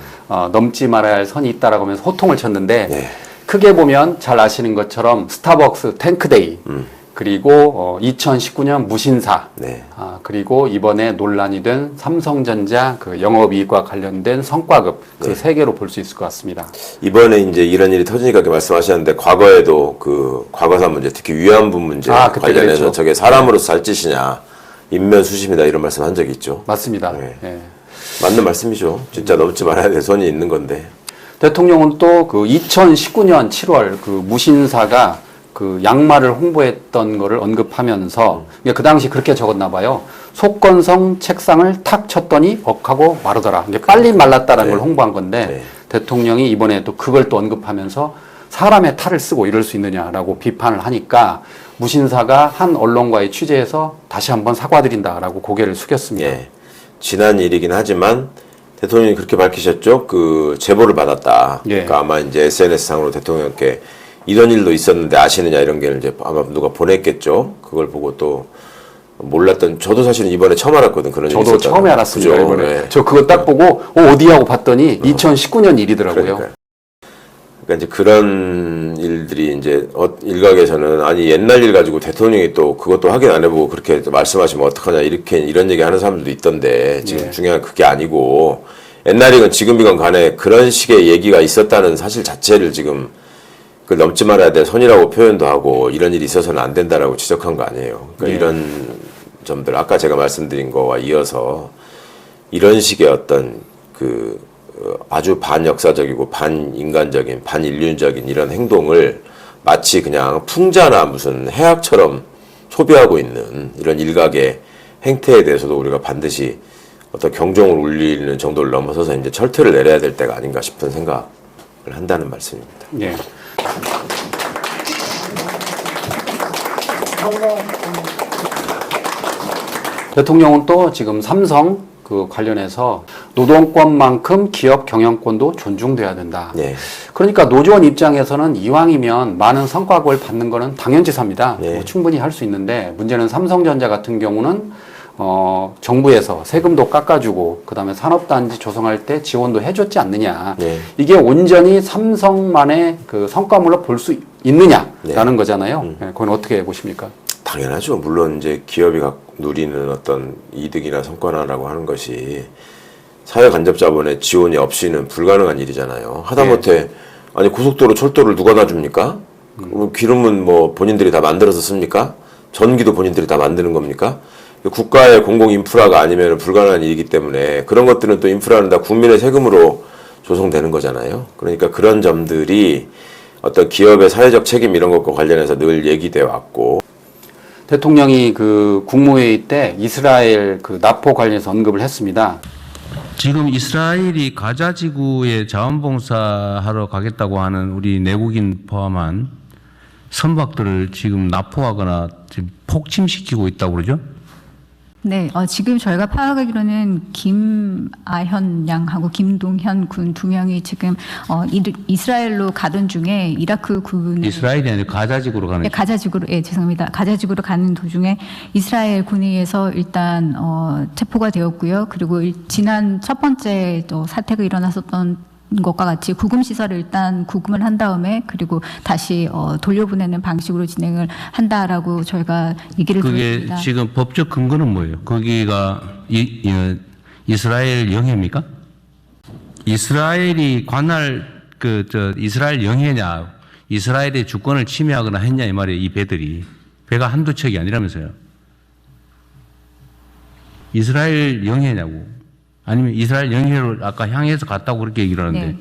넘지 말아야 할 선이 있다라고 하면서 호통을 쳤는데 네. 크게 보면 잘 아시는 것처럼 스타벅스 탱크데이 그리고 2019년 무신사 네. 그리고 이번에 논란이 된 삼성전자 그 영업이익과 관련된 성과급 그 세 개로 볼 수 있을 것 같습니다. 이번에 이제 이런 일이 터지니까 그렇게 말씀하셨는데 과거에도 그 과거사 문제, 특히 위안부 문제 그때 관련해서 그랬죠. 저게 사람으로서 살 짓이냐, 인면수심이다 이런 말씀 한 적이 있죠. 맞습니다. 네. 예. 맞는 말씀이죠. 진짜 넘지 말아야 될 선이 있는 건데. 대통령은 또 그 2019년 7월 그 무신사가 그 양말을 홍보했던 거를 언급하면서 그 당시 그렇게 적었나 봐요. 속건성 책상을 탁 쳤더니 벅하고 마르더라. 이게 빨리 말랐다라는 걸 홍보한 건데 대통령이 이번에 또 그걸 또 언급하면서 사람의 탈을 쓰고 이럴 수 있느냐라고 비판을 하니까 무신사가 한 언론과의 취재에서 다시 한번 사과드린다라고 고개를 숙였습니다. 예. 지난 일이긴 하지만 대통령이 그렇게 밝히셨죠. 그 제보를 받았다. 예. 그러니까 아마 이제 SNS 상으로 대통령께 이런 일도 있었는데 아시느냐 이런 게 이제 아마 누가 보냈겠죠. 그걸 보고 또 몰랐던 저도 사실은 이번에 처음 알았거든. 그런 일이 저도 있었다는 처음에 거. 알았습니다. 그죠? 이번에. 네. 저 그거 딱 보고 어디 하고 봤더니 2019년 일이더라고요. 그러니까 이제 그런 일들이 이제 일각에서는 아니 옛날 일 가지고 대통령이 또 그것도 확인 안 해보고 그렇게 말씀하시면 어떡하냐 이렇게 이런 얘기 하는 사람들도 있던데 지금 중요한 그게 아니고 옛날이건 지금이건 간에 그런 식의 얘기가 있었다는 사실 자체를 지금 그걸 넘지 말아야 될 선이라고 표현도 하고 이런 일이 있어서는 안 된다라고 지적한 거 아니에요. 그러니까 이런 점들 아까 제가 말씀드린 거와 이어서 이런 식의 어떤 그 아주 반역사적이고 반인간적인 반인륜적인 이런 행동을 마치 그냥 풍자나 무슨 해악처럼 소비하고 있는 이런 일각의 행태에 대해서도 우리가 반드시 어떤 경종을 울리는 정도를 넘어서서 이제 철퇴를 내려야 될 때가 아닌가 싶은 생각을 한다는 말씀입니다. 예. 대통령은 또 지금 삼성 그 관련해서 노동권만큼 기업 경영권도 존중돼야 된다. 네. 그러니까 노조원 입장에서는 이왕이면 많은 성과급을 받는 거는 당연지사입니다. 네. 뭐 충분히 할 수 있는데 문제는 삼성전자 같은 경우는 정부에서 세금도 깎아주고 그다음에 산업단지 조성할 때 지원도 해줬지 않느냐. 네. 이게 온전히 삼성만의 그 성과물로 볼 수 있느냐라는 거잖아요. 네, 그건 어떻게 보십니까? 당연하죠. 물론 이제 기업이 누리는 어떤 이득이나 성과나라고 하는 것이 사회 간접 자본의 지원이 없이는 불가능한 일이잖아요. 하다못해 아니 고속도로 철도를 누가 놔줍니까? 기름은 뭐 본인들이 다 만들어서 씁니까? 전기도 본인들이 다 만드는 겁니까? 국가의 공공 인프라가 아니면 불가능한 일이기 때문에 그런 것들은 또 인프라는 다 국민의 세금으로 조성되는 거잖아요. 그러니까 그런 점들이 어떤 기업의 사회적 책임 이런 것과 관련해서 늘 얘기되어 왔고 대통령이 그 국무회의 때 이스라엘 그 납포 관련해서 언급을 했습니다. 지금 이스라엘이 가자 지구에 자원봉사하러 가겠다고 하는 우리 내국인 포함한 선박들을 지금 납포하거나 지금 폭침시키고 있다고 그러죠? 네, 지금 저희가 파악하기로는 김아현 양하고 김동현 군 두 명이 지금 이스라엘로 가던 중에 이라크 군에 이스라엘이 아니라 가자 지구로 가는. 네, 가자지구로, 예, 죄송합니다. 가자지구로 가는 도중에 이스라엘 군에 의해서 일단 체포가 되었고요. 그리고 지난 첫 번째 또 사태가 일어났었던 것과 같이 구금 시설을 일단 구금을 한 다음에 그리고 다시 돌려보내는 방식으로 진행을 한다라고 저희가 얘기를 그게 들었습니다. 지금 법적 근거는 뭐예요? 거기가 이스라엘 영해입니까? 이스라엘이 관할 이스라엘 영해냐? 이스라엘의 주권을 침해하거나 했냐 이 말이에요. 이 배들이 배가 한두 척이 아니라면서요. 이스라엘 영해냐고? 아니면 이스라엘 영해를 아까 향해서 갔다고 그렇게 얘기를 하는데 네.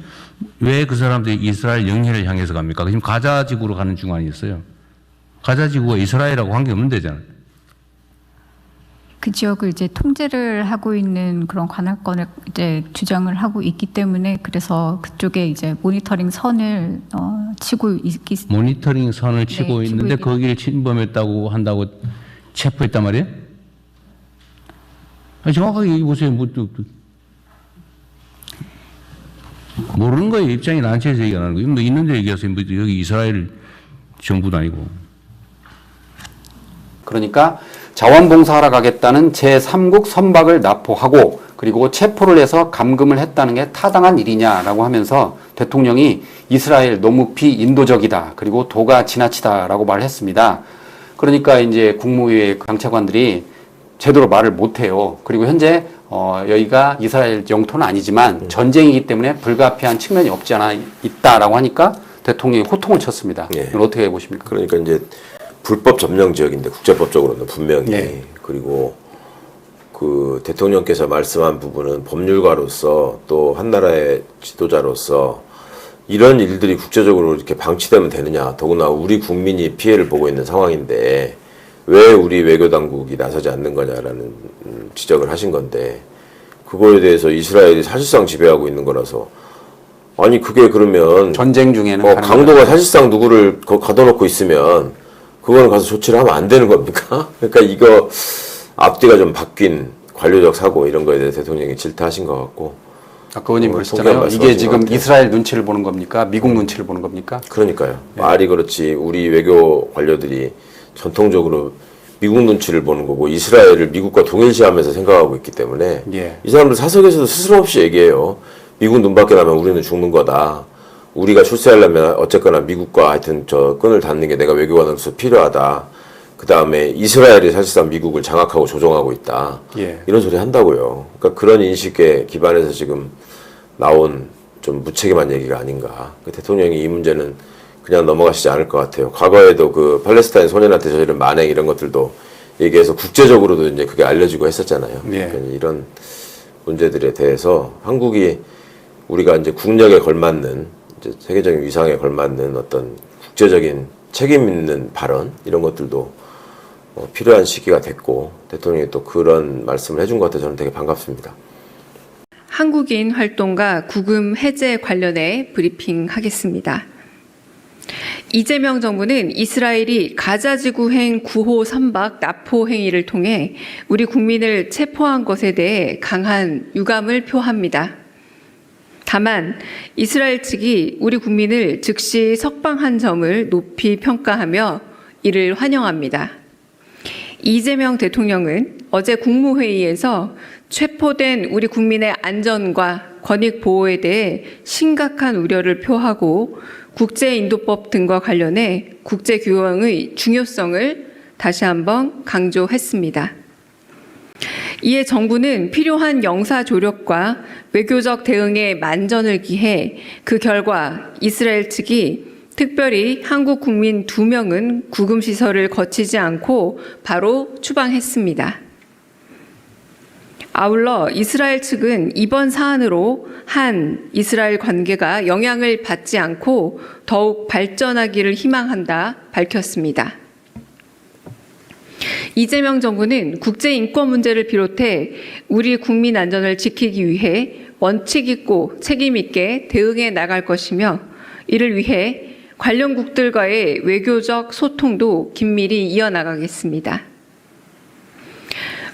왜 그 사람들이 이스라엘 영해를 향해서 갑니까? 지금 가자 지구로 가는 중 아니었어요? 가자 지구가 이스라엘하고 관계 없는 데잖아요. 그 지역을 이제 통제를 하고 있는 그런 관할권을 이제 주장을 하고 있기 때문에 그래서 그쪽에 이제 모니터링 선을 치고 있기 모니터링 선을 치고 네, 있는데 치고 거기를 침범했다고 한다고 체포했단 말이에요? 아니, 정확하게 얘기해 보세요. 모르는 거예요. 입장이 난처해서 얘기하는 거예요. 뭐 있는데 얘기하세요. 뭐 여기 이스라엘 정부도 아니고. 그러니까 자원봉사하러 가겠다는 제3국 선박을 납포하고 그리고 체포를 해서 감금을 했다는 게 타당한 일이냐라고 하면서 대통령이 이스라엘 너무 비인도적이다. 그리고 도가 지나치다라고 말을 했습니다. 그러니까 이제 국무회의 강차관들이 제대로 말을 못해요. 그리고 현재 여기가 이스라엘 영토는 아니지만 전쟁이기 때문에 불가피한 측면이 없지 않아 있다라고 하니까 대통령이 호통을 쳤습니다. 예. 이걸 어떻게 보십니까? 그러니까 이제 불법 점령 지역인데 국제법적으로는 분명히 네. 그리고 그 대통령께서 말씀한 부분은 법률가로서 또 한 나라의 지도자로서 이런 일들이 국제적으로 이렇게 방치되면 되느냐. 더구나 우리 국민이 피해를 보고 있는 상황인데 왜 우리 외교 당국이 나서지 않는 거냐라는 지적을 하신 건데 그거에 대해서 이스라엘이 사실상 지배하고 있는 거라서 아니 그게 그러면 전쟁 중에는 강도가 사실상 누구를 가둬놓고 있으면 그거는 가서 조치를 하면 안 되는 겁니까? 그러니까 이거 앞뒤가 좀 바뀐 관료적 사고 이런 거에 대해서 대통령이 질타하신 것 같고 아까 의원님 통계한 그러셨잖아요. 말씀하신 이게 것 지금 같아요. 이스라엘 눈치를 보는 겁니까? 미국 눈치를 보는 겁니까? 그러니까요. 말이 그렇지 우리 외교 관료들이 전통적으로 미국 눈치를 보는 거고 이스라엘을 미국과 동일시하면서 생각하고 있기 때문에 예. 이 사람들 사석에서도 스스럼 없이 얘기해요. 미국 눈 밖에 나면 우리는 죽는 거다. 우리가 출세하려면 어쨌거나 미국과 하여튼 저 끈을 닫는 게 내가 외교관으로서 필요하다. 그 다음에 이스라엘이 사실상 미국을 장악하고 조종하고 있다. 예. 이런 소리 한다고요. 그러니까 그런 인식에 기반해서 지금 나온 좀 무책임한 얘기가 아닌가. 대통령이 이 문제는 그냥 넘어가시지 않을 것 같아요. 과거에도 그 팔레스타인 소년한테 저지른 만행 이런 것들도 얘기해서 국제적으로도 이제 그게 알려지고 했었잖아요. 예. 그러니까 이런 문제들에 대해서 한국이 우리가 이제 국력에 걸맞는 이제 세계적인 위상에 걸맞는 어떤 국제적인 책임 있는 발언 이런 것들도 필요한 시기가 됐고 대통령이 또 그런 말씀을 해준 것 같아서 저는 되게 반갑습니다. 한국인 활동가 구금 해제 관련해 브리핑하겠습니다. 이재명 정부는 이스라엘이 가자지구행 9호 선박 납포 행위를 통해 우리 국민을 체포한 것에 대해 강한 유감을 표합니다. 다만 이스라엘 측이 우리 국민을 즉시 석방한 점을 높이 평가하며 이를 환영합니다. 이재명 대통령은 어제 국무회의에서 체포된 우리 국민의 안전과 권익 보호에 대해 심각한 우려를 표하고 국제인도법 등과 관련해 국제규범의 중요성을 다시 한번 강조했습니다. 이에 정부는 필요한 영사조력과 외교적 대응에 만전을 기해 그 결과 이스라엘 측이 특별히 한국 국민 2명은 구금시설을 거치지 않고 바로 추방했습니다. 아울러 이스라엘 측은 이번 사안으로 한 이스라엘 관계가 영향을 받지 않고 더욱 발전하기를 희망한다 밝혔습니다. 이재명 정부는 국제인권 문제를 비롯해 우리 국민 안전을 지키기 위해 원칙 있고 책임 있게 대응해 나갈 것이며 이를 위해 관련국들과의 외교적 소통도 긴밀히 이어나가겠습니다.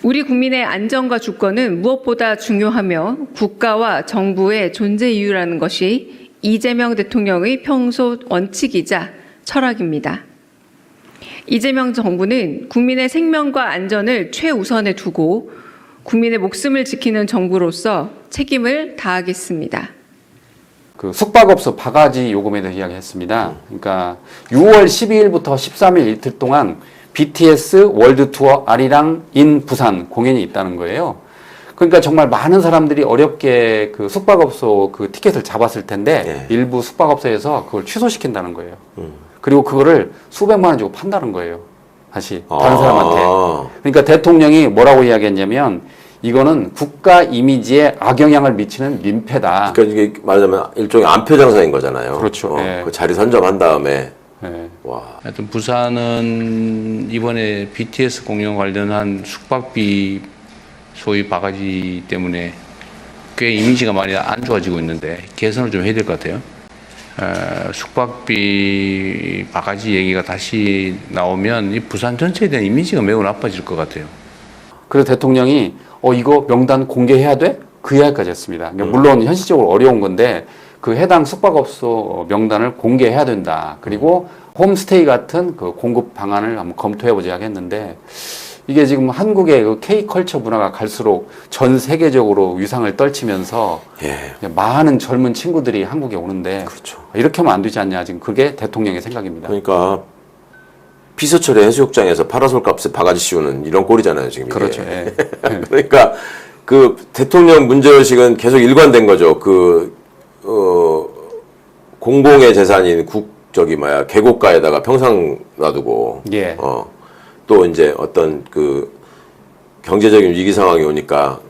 우리 국민의 안전과 주권은 무엇보다 중요하며 국가와 정부의 존재 이유라는 것이 이재명 대통령의 평소 원칙이자 철학입니다. 이재명 정부는 국민의 생명과 안전을 최우선에 두고 국민의 목숨을 지키는 정부로서 책임을 다하겠습니다. 그 숙박업소 바가지 요금에 대해 이야기했습니다. 그러니까 6월 12일부터 13일 이틀 동안 BTS 월드 투어 아리랑 인 부산 공연이 있다는 거예요. 그러니까 정말 많은 사람들이 어렵게 그 숙박업소 그 티켓을 잡았을 텐데 일부 숙박업소에서 그걸 취소시킨다는 거예요. 그리고 그거를 수백만 원 주고 판다는 거예요. 다시 다른 사람한테. 그러니까 대통령이 뭐라고 이야기했냐면 이거는 국가 이미지에 악영향을 미치는 민폐다. 그러니까 이게 말하자면 일종의 안표 장사인 거잖아요. 그렇죠. 예. 그 자리 선점한 다음에 와. 하여튼 부산은 이번에 BTS 공연 관련한 숙박비 소위 바가지 때문에 꽤 이미지가 많이 안 좋아지고 있는데 개선을 좀 해야 될 것 같아요. 숙박비 바가지 얘기가 다시 나오면 이 부산 전체에 대한 이미지가 매우 나빠질 것 같아요. 그래서 대통령이 이거 명단 공개해야 돼? 그 이야기까지 했습니다. 그러니까 물론 현실적으로 어려운 건데 그 해당 숙박업소 명단을 공개해야 된다. 그리고 홈스테이 같은 그 공급 방안을 한번 검토해보자 했는데 이게 지금 한국의 그 K컬처 문화가 갈수록 전 세계적으로 위상을 떨치면서 많은 젊은 친구들이 한국에 오는데 그렇죠. 이렇게 하면 안 되지 않냐. 지금 그게 대통령의 생각입니다. 그러니까 피서철의 해수욕장에서 파라솔 값에 바가지 씌우는 이런 꼴이잖아요, 지금. 이게. 그렇죠. 예. 그러니까 그 대통령 문제의식은 계속 일관된 거죠. 공공의 재산인 계곡가에다가 평상 놔두고. 예. 또 이제 어떤 그 경제적인 위기 상황이 오니까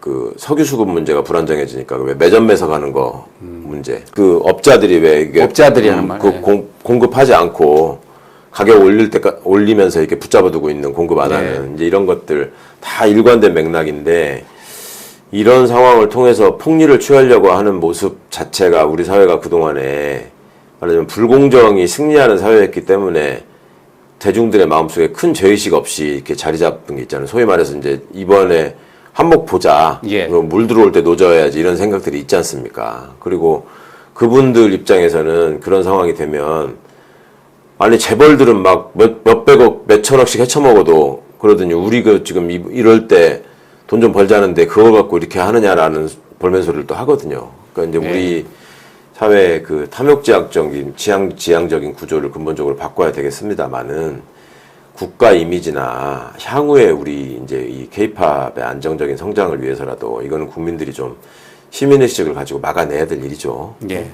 그 석유 수급 문제가 불안정해지니까 왜 매점 매석하는 거 문제. 그 업자들이 왜 이게 업자들이 하는 말. 네. 공급하지 않고 가격 올리면서 이렇게 붙잡아두고 있는 공급 안 하는 이제 이런 것들 다 일관된 맥락인데 이런 상황을 통해서 폭리를 취하려고 하는 모습 자체가 우리 사회가 그동안에 말하자면 불공정이 승리하는 사회였기 때문에 대중들의 마음속에 큰 죄의식 없이 이렇게 자리 잡은 게 있잖아요. 소위 말해서 이제 이번에 한몫 보자. 예. 물 들어올 때 노져야지 이런 생각들이 있지 않습니까? 그리고 그분들 입장에서는 그런 상황이 되면 아니 재벌들은 막 몇백억, 몇천억씩 헤쳐먹어도 그러더니 우리 그 지금 이럴 때 돈 좀 벌자는데 그거 갖고 이렇게 하느냐라는 볼멘소리를 또 하거든요. 그러니까 이제 우리 사회의 그 탐욕지향적인 지향적인 구조를 근본적으로 바꿔야 되겠습니다만은 국가 이미지나 향후에 우리 이제 이 K-팝의 안정적인 성장을 위해서라도 이거는 국민들이 좀 시민의식을 가지고 막아내야 될 일이죠. 예.